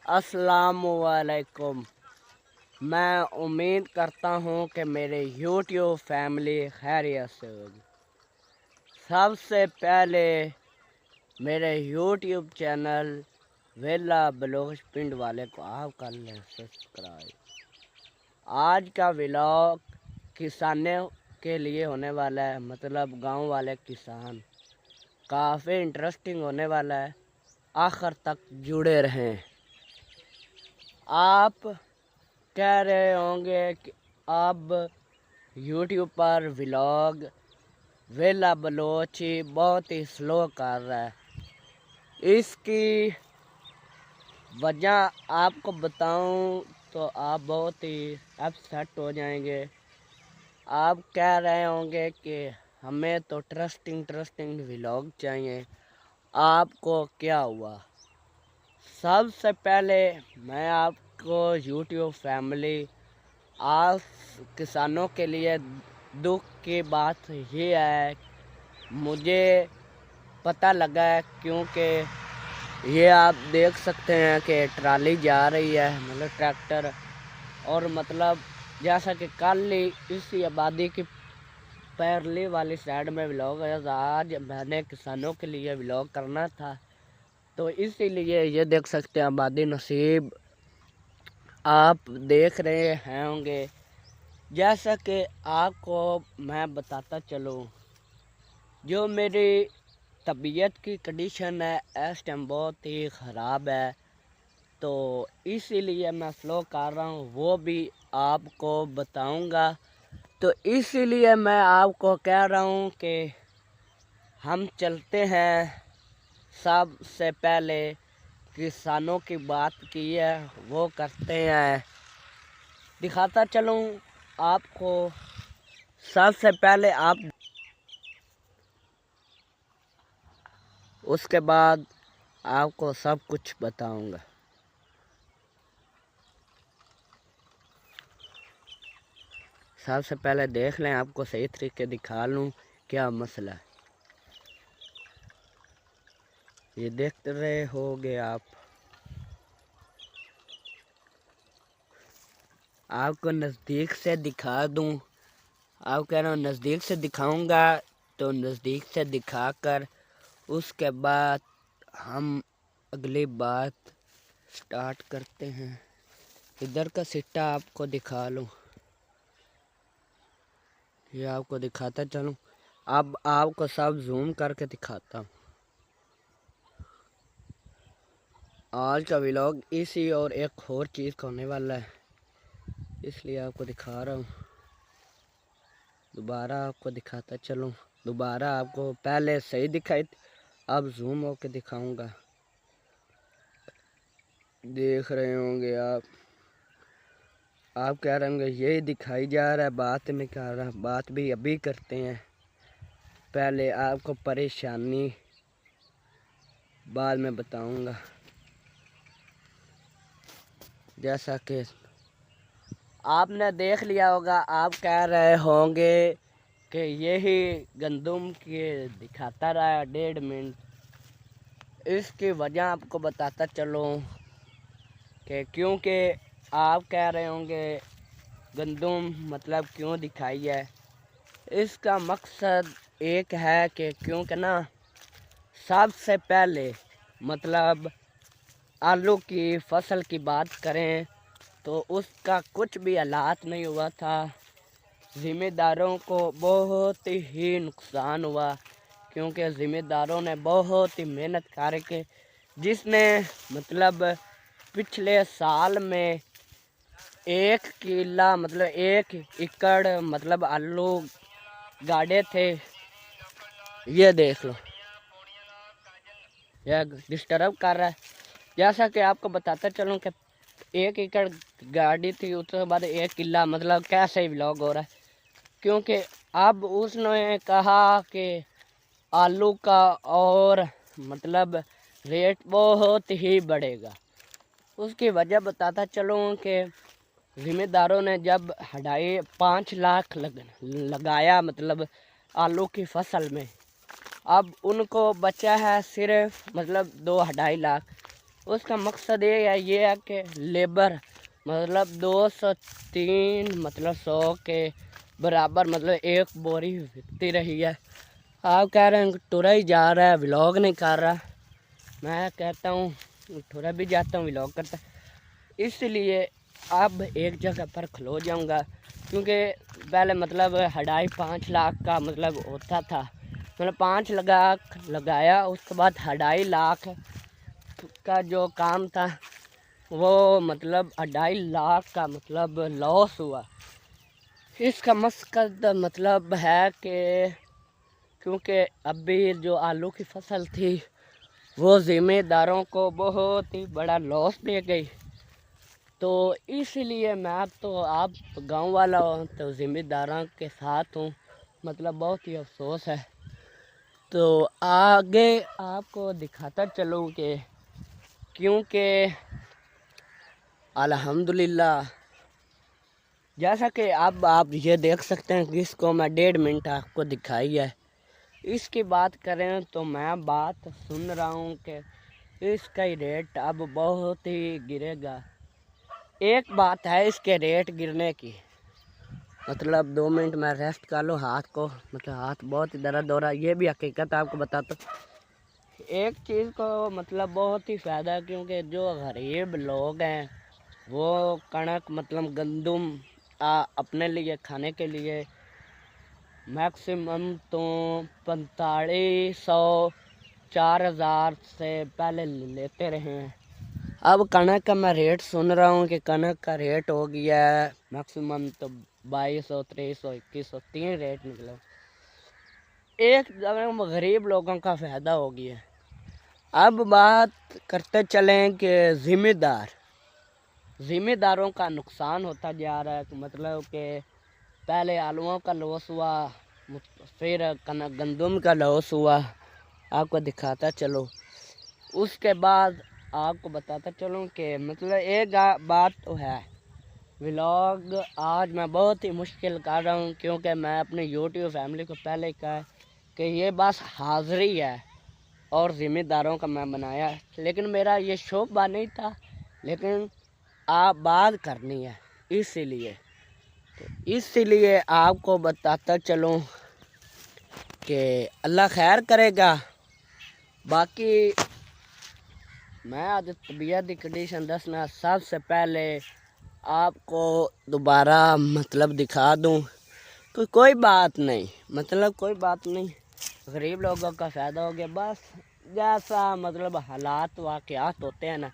अस्सलामुअलैकुम। मैं उम्मीद करता हूँ कि मेरे यूट्यूब फैमिली खैरियत से होगी। सबसे पहले मेरे यूट्यूब चैनल वेला बलोच पिंड वाले को आप कर लें सब्सक्राइब। आज का व्लॉग किसानों के लिए होने वाला है, मतलब गांव वाले किसान। काफ़ी इंटरेस्टिंग होने वाला है, आखिर तक जुड़े रहें। आप कह रहे होंगे कि अब YouTube पर व्लॉग वेला बलोची बहुत ही स्लो कर रहा है। इसकी वजह आपको बताऊं तो आप बहुत ही अपसेट हो जाएंगे। आप कह रहे होंगे कि हमें तो ट्रस्टिंग व्लॉग चाहिए, आपको क्या हुआ? सबसे पहले मैं आपको YouTube फैमिली, आज किसानों के लिए दुख की बात ये है, मुझे पता लगा है, क्योंकि ये आप देख सकते हैं कि ट्राली जा रही है, मतलब ट्रैक्टर। और मतलब जैसा कि कल ही इसी आबादी की पैरली वाली साइड में व्लॉग है, आज मैंने किसानों के लिए व्लॉग करना था, तो इसीलिए ये देख सकते हैं आबादी नसीब आप देख रहे हैं होंगे। जैसा कि आपको मैं बताता चलूँ, जो मेरी तबीयत की कंडीशन है इस टाइम बहुत ही ख़राब है, तो इसीलिए मैं स्लो कर रहा हूँ, वो भी आपको बताऊंगा। तो इसीलिए मैं आपको कह रहा हूँ कि हम चलते हैं। सबसे पहले किसानों की बात की है वो करते हैं, दिखाता चलूँ आपको। सबसे पहले आप, उसके बाद आपको सब कुछ बताऊंगा। सबसे पहले देख लें, आपको सही तरीके दिखा लूँ क्या मसला है। ये देख रहे होगे आप, आपको नज़दीक से दिखा दूँ। आप कह रहे हो नज़दीक से दिखाऊंगा, तो नज़दीक से दिखाकर उसके बाद हम अगली बात स्टार्ट करते हैं। इधर का सिट्टा आपको दिखा लूँ, ये आपको दिखाता चलूँ। अब आपको सब जूम करके दिखाता हूँ। आज का व्लॉग इसी और एक और चीज़ का होने वाला है, इसलिए आपको दिखा रहा हूँ। दोबारा आपको दिखाता चलूँ, दोबारा आपको पहले सही दिखाई, अब जूम होके दिखाऊंगा। देख रहे होंगे आप कह रहे होंगे यही दिखाई जा रहा है, बात में कह रहा, बात भी अभी करते हैं। पहले आपको परेशानी बाद में बताऊंगा। जैसा कि आपने देख लिया होगा, आप कह रहे होंगे कि यही गंदम के दिखाता रहा 1.5 मिनट। इसकी वजह आपको बताता चलूँ कि क्योंकि आप कह रहे होंगे गंदम मतलब क्यों दिखाई है। इसका मकसद एक है कि क्योंकि ना, सबसे पहले मतलब आलू की फसल की बात करें तो उसका कुछ भी हालात नहीं हुआ था। ज़िम्मेदारों को बहुत ही नुकसान हुआ, क्योंकि ज़िम्मेदारों ने बहुत ही मेहनत करके, जिसने मतलब पिछले साल में 1 किला मतलब 1 एकड़ मतलब आलू गाड़े थे। ये देख लो, यह डिस्टर्ब कर रहा है। जैसा कि आपको बताता चलूँ कि 1 एकड़ गाड़ी थी, उसके बाद 1 किला, मतलब कैसे व्लॉग हो रहा है, क्योंकि अब उसने कहा कि आलू का और मतलब रेट बहुत ही बढ़ेगा। उसकी वजह बताता चलूँ कि ज़िम्मेदारों ने जब हटाई 5 लाख लगाया मतलब आलू की फसल में, अब उनको बचा है सिर्फ मतलब 2-2.5 लाख। उसका मकसद ये है कि लेबर मतलब 203 मतलब 100 के बराबर मतलब एक बोरी बिकती रही है। आप कह रहे हैं टुरा ही जा रहा है, व्लॉग नहीं कर रहा। मैं कहता हूँ टुरा भी जाता हूँ, व्लॉग करता। इसलिए अब एक जगह पर खलो जाऊँगा, क्योंकि पहले मतलब हड़ाई 5 लाख का मतलब होता था, मतलब 5 लाख लगाया, उसके बाद 2.5 लाख का जो काम था वो मतलब 2.5 लाख का मतलब लॉस हुआ। इसका मकसद मतलब है कि क्योंकि अभी जो आलू की फसल थी वो ज़िम्मेदारों को बहुत ही बड़ा लॉस दे गई। तो इसलिए मैं तो आप गांव वाला हूँ तो ज़िम्मेदारों के साथ हूँ, मतलब बहुत ही अफसोस है। तो आगे आपको दिखाता चलूँ कि क्योंकि अल्हम्दुलिल्लाह जैसा कि अब आप ये देख सकते हैं कि इसको मैं 1.5 मिनट आपको दिखाई है। इसकी बात करें तो मैं बात सुन रहा हूँ कि इसका ही रेट अब बहुत ही गिरेगा। एक बात है इसके रेट गिरने की, मतलब 2 मिनट में रेस्ट कर लो हाथ को, मतलब हाथ बहुत ही दर्द हो रहा है। ये भी हकीकत आपको बताता हूँ। एक चीज़ को मतलब बहुत ही फ़ायदा है, क्योंकि जो गरीब लोग हैं वो कणक मतलब गंदम अपने लिए खाने के लिए मैक्सिमम तो 4500 4000 से पहले लेते रहे हैं। अब कनक का मैं रेट सुन रहा हूँ कि कनक का रेट हो गया है मैक्सिमम तो 2200 2300 2100 3 रेट निकले। एक जगह गरीब लोगों का फ़ायदा हो गया। अब बात करते चलें कि ज़िम्मेदारों का नुकसान होता जा रहा है। मतलब कि पहले आलूओं का लॉस हुआ, फिर कनक गंदम का लॉस हुआ, आपको दिखाता चलो। उसके बाद आपको बताता चलूँ कि मतलब एक बात तो है, व्लॉग आज मैं बहुत ही मुश्किल कर रहा हूँ, क्योंकि मैं अपने यूट्यूब फैमिली को पहले कहा कि ये बस हाज़िरी है और ज़िम्मेदारों का मैं बनाया, लेकिन मेरा ये शौक़ नहीं था, लेकिन आप बात करनी है इसीलिए आपको बताता चलूँ कि अल्लाह खैर करेगा। बाकी मैं आज तबीयत की कंडीशन दसना सबसे पहले आपको दोबारा मतलब दिखा दूं तो कोई बात नहीं, मतलब कोई बात नहीं, गरीब लोगों का फ़ायदा हो गया। बस जैसा मतलब हालात वाक़यात होते हैं ना,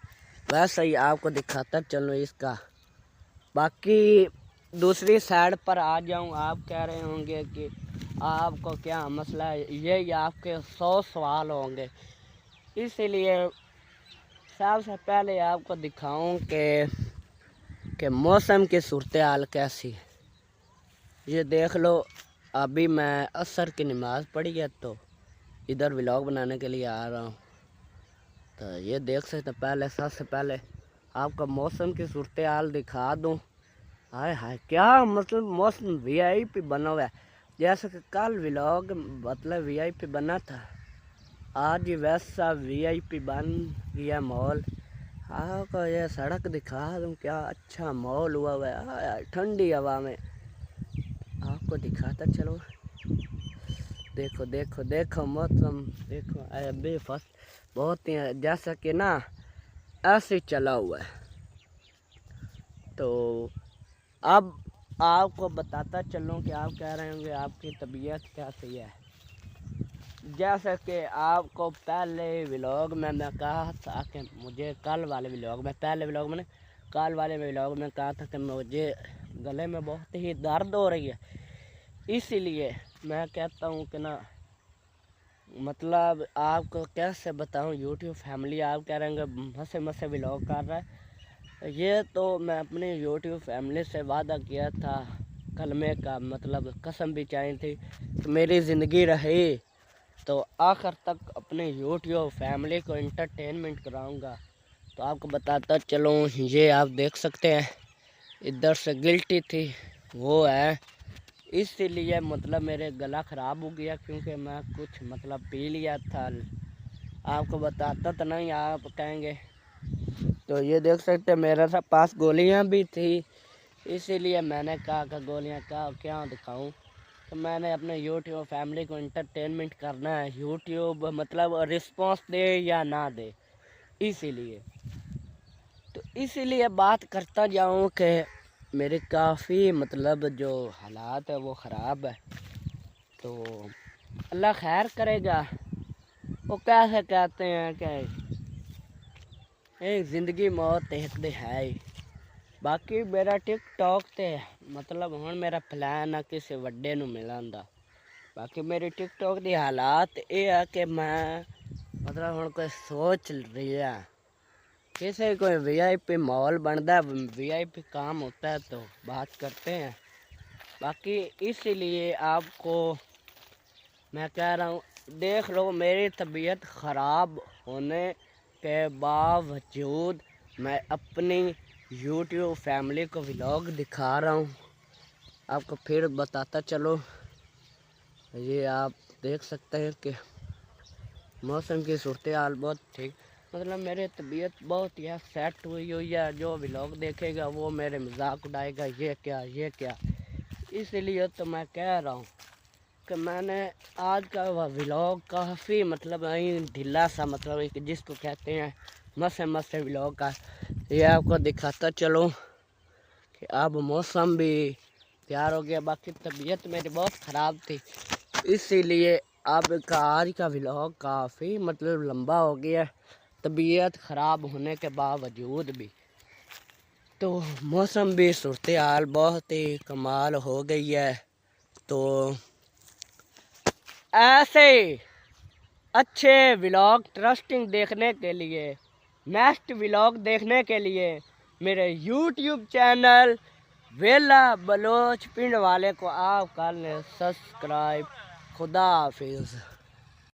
वैसा ही आपको दिखाता चलूँ इसका। बाकी दूसरी साइड पर आ जाऊँ, आप कह रहे होंगे कि आपको क्या मसला है, ये आपके 100 सवाल होंगे। इसीलिए सबसे पहले आपको दिखाऊं कि मौसम की सूरत हाल कैसी है। ये देख लो, अभी मैं असर की नमाज़ पढ़ी है तो इधर व्लॉग बनाने के लिए आ रहा हूँ। तो ये देख सकते, पहले सबसे पहले आपको मौसम की सूरत हाल दिखा दूँ। हाय हाय क्या मतलब मौसम वीआईपी बना हुआ है। जैसे कि कल व्लॉग मतलब वीआईपी बना था, आज वैसा वीआईपी बन गया माहौल। आपको ये सड़क दिखा दूँ, क्या अच्छा माहौल हुआ है ठंडी हवा में। आपको दिखाता चलो, देखो देखो देखो मौसम देखो, अभी फर्स्ट बहुत ही जैसा कि ना ऐसे चला हुआ है। तो अब आपको बताता चलूँ कि आप कह रहे होंगे आपकी तबीयत कैसी है। जैसा कि आपको पहले व्लॉग में मैं कहा था कि मुझे कल वाले व्लॉग में कहा था कि मुझे गले में बहुत ही दर्द हो रही है। इसीलिए मैं कहता हूँ कि ना मतलब आपको कैसे बताऊँ, यूट्यूब फैमिली आप कह रहे होंगे मसे व्लॉग कर रहा है। ये तो मैं अपने यूट्यूब फैमिली से वादा किया था, कलमे का मतलब कसम भी चाहिए थी तो मेरी ज़िंदगी रही तो आखिर तक अपने यूट्यूब फैमिली को एंटरटेनमेंट कराऊंगा। तो आपको बताता चलूँ, ये आप देख सकते हैं इधर से गिल्टी थी वो है, इसीलिए मतलब मेरे गला ख़राब हो गया क्योंकि मैं कुछ मतलब पी लिया था। आपको बताता तो नहीं, आप कहेंगे तो ये देख सकते हैं मेरे पास गोलियां भी थी, इसीलिए मैंने कहा कि गोलियां का क्या दिखाऊं। तो मैंने अपने यूट्यूब फैमिली को इंटरटेनमेंट करना है, यूट्यूब मतलब रिस्पॉन्स दे या ना दे, इसीलिए बात करता जाऊं कि मेरे काफ़ी मतलब जो हालात है वो ख़राब है। तो अल्लाह खैर करेगा। वो कैसे कहते हैं कि एक ज़िंदगी मौत एक दे है। बाकी मेरा टिकटॉक ते मतलब हुण मेरा प्लान है किसी वड्डे नूं मिलन दा। बाकी मेरी टिकटॉक दी हालात ये है कि मैं मतलब हुण कोई सोच रही है किसी कोई वीआईपी मॉल बनता है, वीआईपी काम होता है तो बात करते हैं। बाकी इसीलिए आपको मैं कह रहा हूँ, देख लो मेरी तबीयत ख़राब होने के बावजूद मैं अपनी यूट्यूब फैमिली को व्लॉग दिखा रहा हूँ। आपको फिर बताता चलो, ये आप देख सकते हैं कि मौसम की सूरत हाल बहुत ठीक, मतलब मेरी तबीयत बहुत ही सेट हुई है। जो व्लॉग देखेगा वो मेरे मजाक उड़ाएगा, ये क्या। इसलिए तो मैं कह रहा हूँ कि मैंने आज का वह व्लॉग काफ़ी मतलब ढीला सा मतलब एक जिसको कहते हैं मसे व्लॉग का ये आपको दिखाता चलो कि अब मौसम भी तैयार हो गया। बाकी तबीयत मेरी बहुत ख़राब थी, इसीलिए अब का आज का व्लॉग काफ़ी मतलब लंबा हो गया तबीयत ख़राब होने के बावजूद भी। तो मौसम भी सूरत हाल बहुत ही कमाल हो गई है। तो ऐसे अच्छे व्लॉग ट्रस्टिंग देखने के लिए, नेक्स्ट व्लॉग देखने के लिए मेरे यूट्यूब चैनल वेला बलोच पिंड वाले को आप कर लें सब्सक्राइब। खुदा हाफिज़।